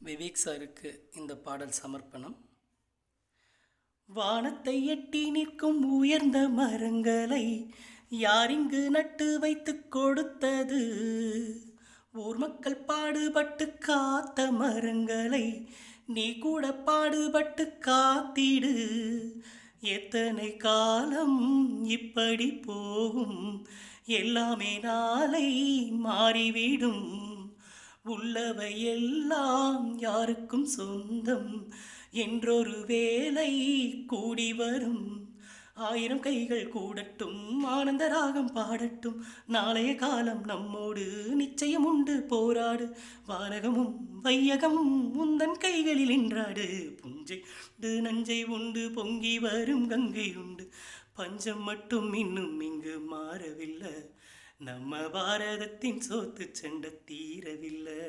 விவேக் சாருக்கு இந்த பாடல் சமர்ப்பணம். வானத்தை எட்டி நிற்கும் உயர்ந்த மரங்களை யாரிங்கு நட்டு வைத்து கொடுத்தது? ஊர் மக்கள் பாடுபட்டு காத்த மரங்களை நீ கூட பாடுபட்டு காத்திடு. எத்தனை காலம் இப்படி போகும், எல்லாமே நாளை மாறிவிடும். உள்ளவை எல்லாம் யாருக்கும் சொந்தம் என்றொரு வேலை கூடி வரும். ஆயிரம் கைகள் கூடட்டும், ஆனந்த ராகம் பாடட்டும். நாளைய காலம் நம்மோடு நிச்சயம் உண்டு, போராடு. வானகமும் வையகமும் உந்தன் கைகளில் நின்றாடு. புஞ்சை உண்டு நஞ்சை உண்டு, பொங்கி வரும் கங்கை உண்டு. பஞ்சம் மட்டும் இன்னும் இங்கு மாறவில்லை, நம்ம பாரதத்தின் சோத்து சண்டை தீரவில்லை.